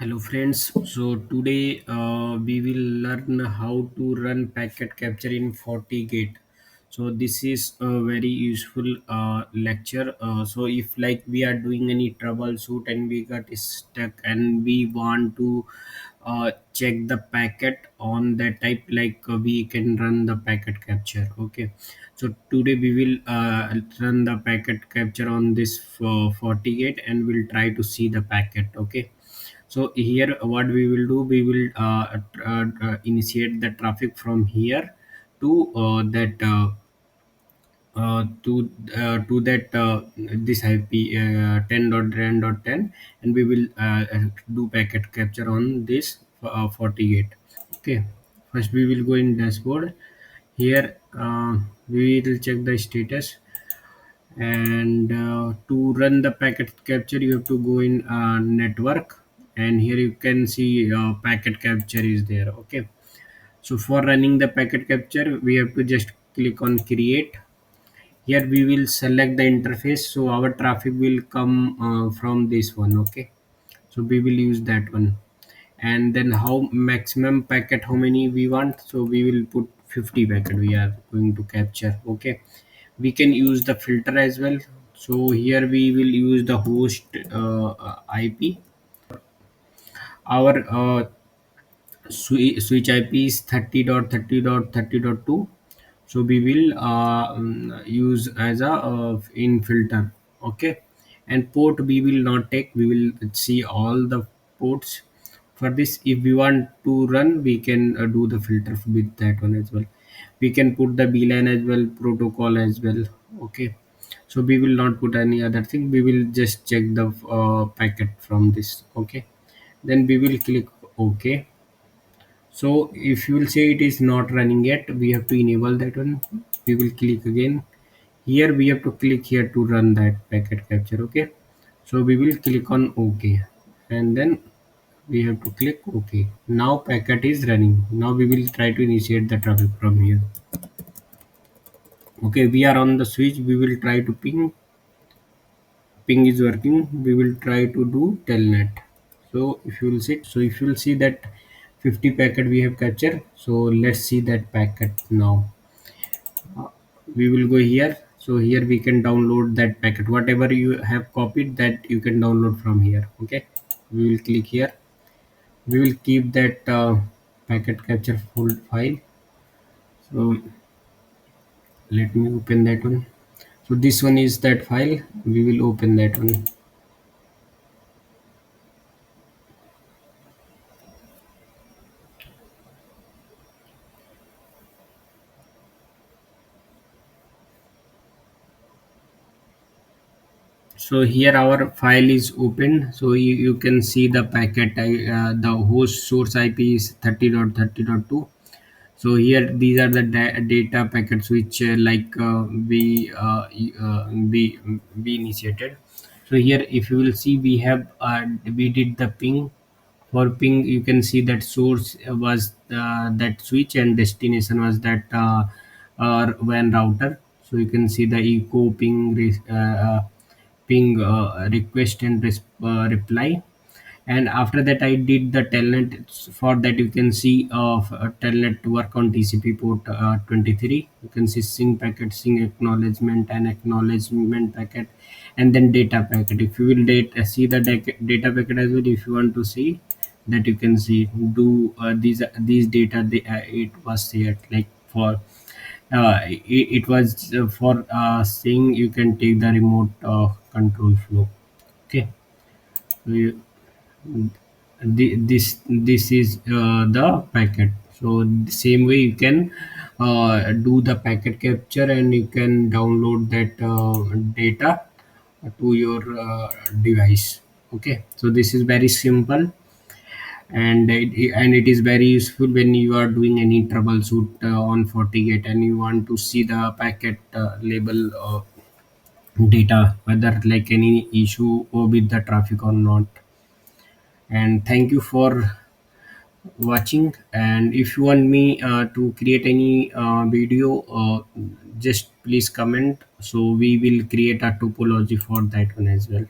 Hello friends, so today we will learn how to run packet capture in Fortigate. So this is a very useful lecture. So if like we are doing any troubleshoot and we got stuck and we want to check the packet on that type, like we can run the packet capture. Okay, so today we will run the packet capture on this Fortigate and we'll try to see the packet. Okay, so here what we will do, we will initiate the traffic from here to that to that this IP 10.10.10, and we will do packet capture on this Fortigate. Okay, first we will go in dashboard. Here we will check the status, and to run the packet capture you have to go in network, and here you can see packet capture is there. Okay, so for running the packet capture we have to just click on create. Here we will select the interface, so our traffic will come from this one. Okay, so we will use that one. And then how maximum packet, how many we want, so we will put 50 packet we are going to capture. Okay, we can use the filter as well. So here we will use the host IP. Our switch IP is 30.30.30.2. So we will use as a in filter. Okay, and port we will not take, we will see all the ports. For this, if we want to run, we can do the filter with that one as well. We can put the beeline as well, protocol as well. Okay, so we will not put any other thing, we will just check the packet from this. Okay, then we will click OK. So if you will say it is not running yet, we have to enable that one. We will click again. Here we have to click here to run that packet capture. Okay, so we will click on OK, and then we have to click OK. Now packet is running. Now we will try to initiate the traffic from here. Okay, we are on the switch. We will try to ping. Ping is working. We will try to do telnet. So if you will see that 50 packet we have captured. So let's see that packet now. We will go here. So here we can download that packet, whatever you have copied, that you can download from here. Okay, we will click here. We will keep that packet capture full file. So let me open that one. So this one is that file. We will open that one. So here our file is open. So you can see the packet. The host source IP is 30.30.2. So here these are the data packets which we initiated. So here if you will see, we have we did the ping. For ping you can see that source was that switch, and destination was that WAN router. So you can see the echo ping request and reply. And after that I did the telnet. For that you can see telnet work on TCP port 23. You can see sing packet, sing acknowledgement, and acknowledgement packet, and then data packet. If you will see the data packet as well, if you want to see that, you can see do these data, it was shared like for it was for saying you can take the remote control flow. Okay, so this is the packet. So the same way you can do the packet capture, and you can download that data to your device. Okay, so this is very simple, and it is very useful when you are doing any troubleshoot on Fortigate and you want to see the packet label data, whether like any issue or with the traffic or not. And thank you for watching. And if you want me to create any video, just please comment, so we will create a topology for that one as well.